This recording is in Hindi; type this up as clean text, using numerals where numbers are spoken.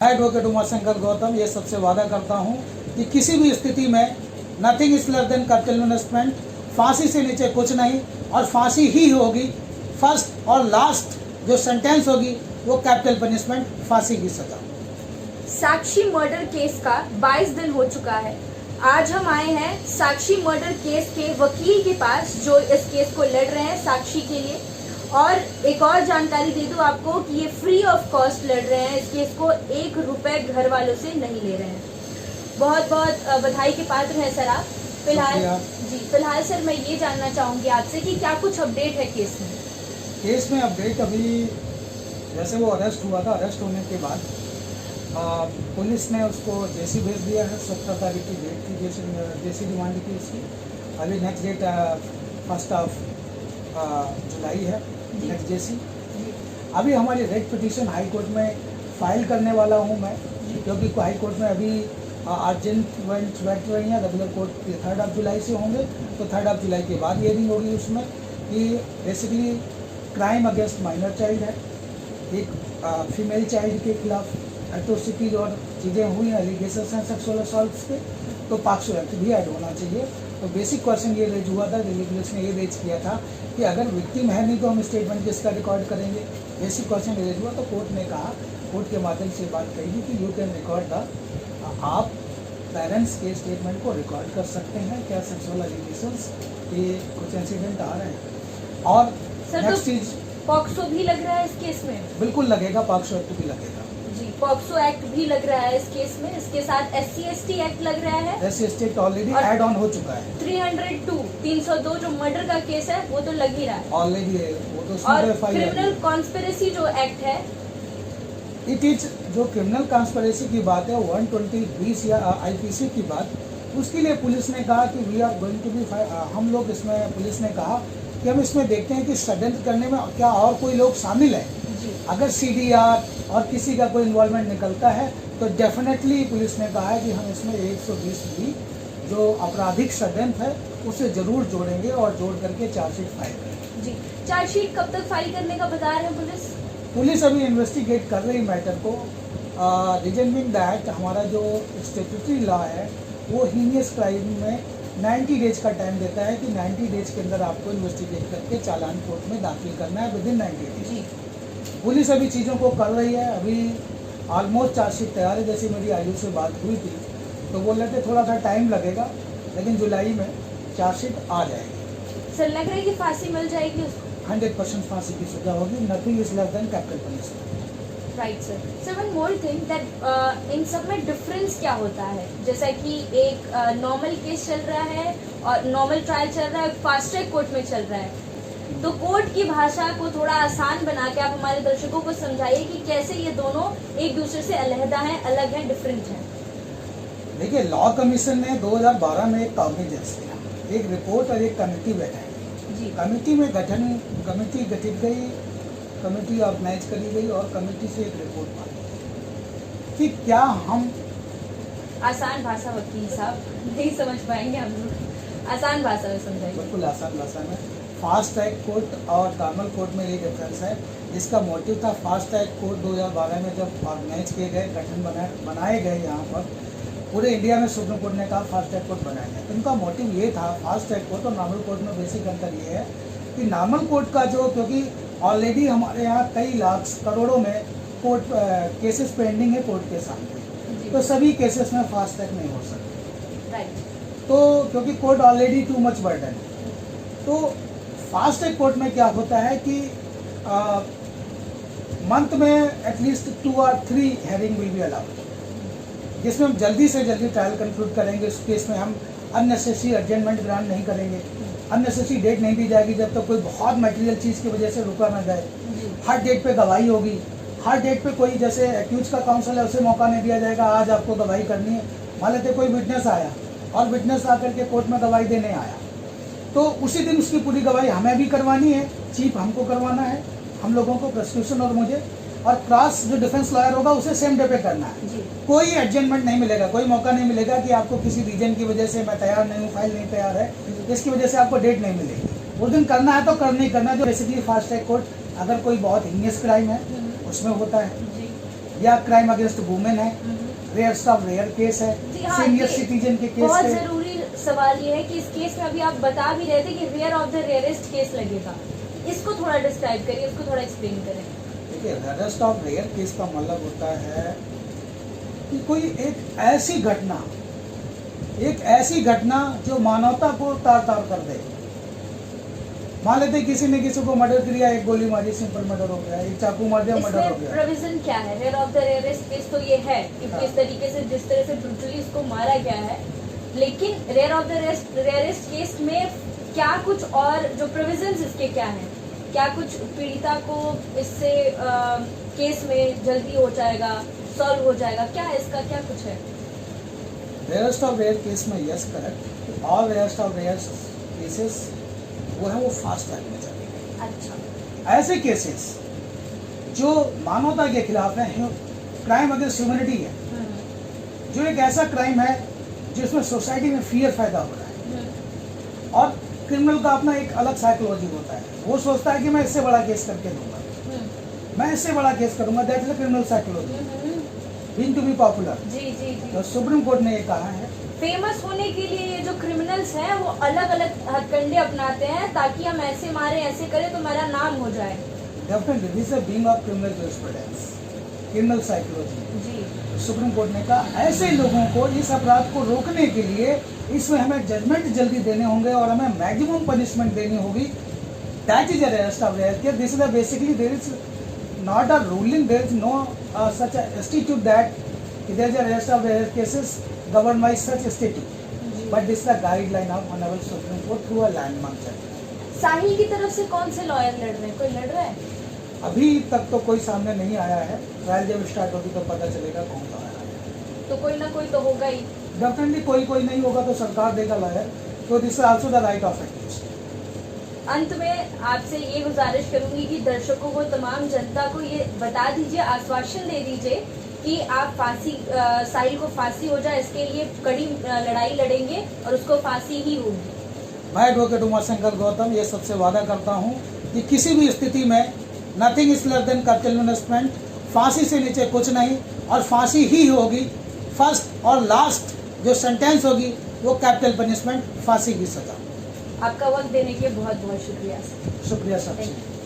एडवोकेट उमाशंकर गौतम ये सबसे वादा करता हूँ कि किसी भी स्थिति में nothing is less than capital punishment, फांसी से नीचे कुछ नहीं और फांसी ही होगी। फर्स्ट और लास्ट जो सेंटेंस होगी वो कैपिटल पनिशमेंट, फांसी की सजा। साक्षी मर्डर केस का 22 दिन हो चुका है। आज हम आए हैं साक्षी मर्डर केस के वकील के पास जो इस केस को लड़ रहे हैं साक्षी के लिए। और एक और जानकारी दे दूं आपको कि ये फ्री ऑफ कॉस्ट लड़ रहे हैं इस केस को, 1 रुपए घर वालों से नहीं ले रहे हैं। बहुत बहुत बधाई के पात्र हैं सर आप। फिलहाल सर मैं ये जानना चाहूंगी आपसे कि क्या कुछ अपडेट है केस में। केस में अपडेट अभी जैसे वो अरेस्ट हुआ था, अरेस्ट होने के बाद पुलिस ने उसको जेसी भेज दिया है। 17 तारीख की डेट थी जेसी डिमांड की उसकी। अभी नेक्स्ट डेट 1 जुलाई है नेक्स्ट जेसी। अभी हमारी रेट पिटीशन हाई कोर्ट में फाइल करने वाला हूँ मैं, क्योंकि हाई कोर्ट में अभी अर्जेंट इवेंट्स बैठ रही हैं। रेगुलर कोर्ट 3 जुलाई से होंगे, तो 3 जुलाई के बाद हियरिंग होगी उसमें कि basically crime against minor child है, एक फीमेल चाइल्ड के खिलाफ एट्रोसिटीज और चीज़ें हुई हैं, एलिगेशंस हैं सेक्सुअल असॉल्ट्स के, तो पॉक्सो एक्ट भी ऐड होना चाहिए। तो बेसिक क्वेश्चन ये रेज हुआ था, दिल्ली पुलिस ने ये रेज किया था कि अगर विक्टिम है नहीं तो हम स्टेटमेंट किसका रिकॉर्ड करेंगे। बेसिक क्वेश्चन रेज हुआ तो कोर्ट ने कहा, कोर्ट के माध्यम से बात कही कि यू कैन रिकॉर्ड द, आप पेरेंट्स के स्टेटमेंट को रिकॉर्ड कर सकते हैं, क्या सेक्सुअल एलिगेशंस ये कुछ इंसिडेंट आ रहे हैं। और नेक्स्ट चीज पॉक्सो भी लग रहा है इस केस में। बिल्कुल लगेगा, पॉक्सो एक्ट भी लगेगा जी, पॉक्सो एक्ट भी लग रहा है इस केस में। इसके साथ SC/ST एक्ट लग रहा है। SC/ST act already add on हो चुका है। 302 जो मर्डर का केस है वो तो लग ही रहा है ऑलरेडी, वो तो और क्रिमिनल कॉन्स्पिरेसी जो एक्ट है, इट इज जो क्रिमिनल कॉन्स्पिरेसी की बात है 120 या IPC की बात, उसके लिए पुलिस ने कहा कि we are going to be, हम लोग इसमें पुलिस ने कहा कि हम इसमें देखते हैं कि षड्यंत्र करने में क्या और कोई लोग शामिल है। अगर CDR और किसी का कोई इन्वॉल्वमेंट निकलता है तो डेफिनेटली पुलिस ने कहा है कि हम इसमें 120B जो आपराधिक षड्यंत्र है उसे जरूर जोड़ेंगे और जोड़ करके चार्जशीट फाइल करेंगे। जी, चार्जशीट कब तक फाइल करने का बता रहे हैं पुलिस अभी इन्वेस्टिगेट कर रही मैटर को। रीजन बीइंग दैट हमारा जो स्टैट्यूटरी लॉ है वो हीनियस क्राइम में 90 डेज का टाइम देता है कि 90 डेज के अंदर आपको इन्वेस्टिगेट करके चालान कोर्ट में दाखिल करना है विदिन 90 डेज। पुलिस अभी चीज़ों को कर रही है, अभी ऑलमोस्ट चार्जशीट तैयार है। जैसे मेरी आयु से बात हुई थी तो बोल रहे थे थोड़ा सा टाइम लगेगा, लेकिन जुलाई में चार्जशीट आ जाएगी। सर लग रहा है कि फांसी मिल जाएगी उसको। 100% फांसी की सजा होगी। Nothing is less than capital punishment. Right sir. Sir one more thing that in सब में डिफरेंस क्या होता है, जैसा कि एक नॉर्मल केस चल रहा है और नॉर्मल ट्रायल चल रहा है, फास्ट ट्रैक कोर्ट में चल रहा है, तो कोर्ट की भाषा को थोड़ा आसान बना के आप हमारे दर्शकों को समझाइए कि कैसे ये दोनों एक दूसरे से अलहदा हैं, अलग हैं, डिफरेंट हैं। देखिए, लॉ कमीशन ने 2012 में एक कॉग्निजेंस दिया, एक रिपोर्ट और एक कमेटी बैठाई। कमेटी में कमेटी गठित गई, कमेटी ऑर्गेनाइज करी गई और कमेटी से एक रिपोर्ट मांगी कि क्या हम, आसान भाषा वकील साहब नहीं समझ पाएंगे हम लोग, आसान भाषा में समझाइए। बिल्कुल आसान भाषा में। फास्ट ट्रैक कोर्ट और नॉर्मल कोर्ट में ये डिफरेंस है। जिसका मोटिव था, फास्ट ट्रैक कोर्ट 2012 में जब ऑर्गेनाइज किए गए, गठन बनाए गए, यहाँ पर पूरे इंडिया में सुप्रीम कोर्ट ने कहा फास्ट ट्रैक कोर्ट बनाया जाए। उनका मोटिव ये था, फास्ट ट्रैक कोर्ट और नॉर्मल कोर्ट में बेसिक अंतर ये है कि नॉर्मल कोर्ट का जो, क्योंकि ऑलरेडी हमारे यहाँ कई लाख करोड़ों में कोर्ट केसेस पेंडिंग है कोर्ट के सामने, तो सभी केसेस में फास्ट ट्रैक नहीं हो सकते। तो क्योंकि court already too much burden है, तो फास्ट ट्रैक कोर्ट में क्या होता है कि मंथ में at least 2 or 3 hearing will be allowed, जिसमें हम जल्दी से जल्दी ट्रायल कंक्लूड करेंगे। उस केस में हम अननेसेसरी एडजमेंट ग्रांट नहीं करेंगे, अननेसेसरी डेट नहीं दी जाएगी जब तक कोई बहुत मटेरियल चीज़ की वजह से रुका ना जाए। हर डेट पे गवाही होगी, हर डेट पे कोई, जैसे एक्यूज का काउंसिल है उसे मौका नहीं दिया जाएगा आज आपको गवाही करनी है। मान लेते कोई विटनेस आया और विटनेस आकर के कोर्ट में गवाही देने आया, तो उसी दिन उसकी पूरी गवाही हमें भी करवानी है, चीफ हमको करवाना है, हम लोगों को, प्रोसिक्यूशन और मुझे, और क्रॉस जो डिफेंस लॉयर होगा उसे सेम डे पे करना है। कोई एडजमेंट नहीं मिलेगा, कोई मौका नहीं मिलेगा कि आपको किसी रीजन की वजह से मैं तैयार नहीं हूँ, फाइल नहीं तैयार है, इसकी वजह से आपको डेट नहीं मिलेगी। उस दिन करना है तो करना ही करना है। जो बेसिकली फास्ट ट्रैक कोर्ट, अगर कोई बहुत हीनियस क्राइम है उसमें होता है, या क्राइम अगेंस्ट वुमेन है, रेयरस्ट ऑफ रेयर केस है, जी हाँ, सीनियर ये सिटीजन के केस बहुत है। जरूरी सवाल ये है कि इस केस में अभी आप बता भी रहे थे कि rare of the rarest case लगेगा, इसको थोड़ा डिस्क्राइब करिए, इसको थोड़ा एक्सप्लेन करें। देखिए, रेयरेस्ट ऑफ रेयर केस का मतलब होता है कि कोई एक ऐसी घटना जो मानवता को तार तार कर दे। मान लेते किसी ने किसी को मर्डर किया, एक गोली मारी, सिंपल मर्डर हो गया, एक चाकू मार दिया, मर्डर हो इसमें गया। प्रोविजन क्या है? Rare of the rarest case तो ये है कि हाँ। किस तरीके से, जिस तरह से ब्रूटली उसको मारा गया है, लेकिन rare of the rarest case में क्या कुछ और जो प्रोविजंस इसके क्या हैं? क्या कुछ पीड़िता को इससे केस में जल्दी हो जाएगा, सॉल्व हो जाएगा, क्या है इसका, क्या कुछ है? रेयरेस्ट ऑफ रेयर केस में यस करेक्ट, और रेयरेस्ट ऑफ रेयर केसेस वो है वो फास्ट ट्रैक में चलेंगे। अच्छा, ऐसे केसेस जो मानवता के खिलाफ है, क्राइम अगेंस्ट ह्यूमैनिटी है, जो एक ऐसा क्राइम है जिसमें सोसाइटी में फियर पैदा हो रहा है, और क्रिमिनल का अपना एक अलग साइकोलॉजी होता है। वो सोचता है कि मैं इससे बड़ा केस करके दूंगा, मैं इससे बड़ा केस करूंगा, that is criminal psychology, being to be popular. जी जी जी। तो सुप्रीम कोर्ट ने ये कहा है, फेमस होने के लिए ये जो क्रिमिनल्स हैं वो अलग अलग हथकंडे अपनाते हैं ताकि हम ऐसे मारे, ऐसे करें तो मेरा नाम हो जाए। Definitely this is a being of criminal jurisprudence, criminal psychology. जी, सुप्रीम कोर्ट ने कहा ऐसे लोगों को, इस अपराध को रोकने के लिए इसमें हमें जजमेंट जल्दी देने होंगे और हमें मैक्सिमम पनिशमेंट देनी होगी। That is rarest of rare case. This is basically there is not a ruling, there is no such a institute that there is rarest of rare cases governed by such institute, but this is the guideline of Honorable Supreme Court through a landmark judgment. साहिल की तरफ से कौन से लॉयर लड़ रहे हैं? कोई लड़ रहा है? अभी तक तो कोई सामने नहीं आया है, ट्रायल जब स्टार्ट होगी तो पता चलेगा कौन सा आया है। तो कोई ना कोई तो होगा ही। डेफिनेटली कोई नहीं होगा तो सरकार देगा लॉयर, तो this is also the right of accused. अंत में आपसे ये गुजारिश करूंगी कि दर्शकों को, तमाम जनता को ये बता दीजिए, आश्वासन दे दीजिए कि आप साहिल को फांसी हो जाए, इसके लिए कड़ी लड़ाई लड़ेंगे और उसको फांसी ही होगी। मैं एडवोकेट उमाशंकर गौतम ये सबसे वादा करता हूँ कि किसी भी स्थिति में nothing is less than capital punishment, फांसी से नीचे कुछ नहीं, और फांसी ही होगी। फर्स्ट और लास्ट जो सेंटेंस होगी वो कैपिटल पनिशमेंट, फांसी की सजा। आपका वक्त देने के लिए बहुत बहुत शुक्रिया। शुक्रिया Thank सबसे।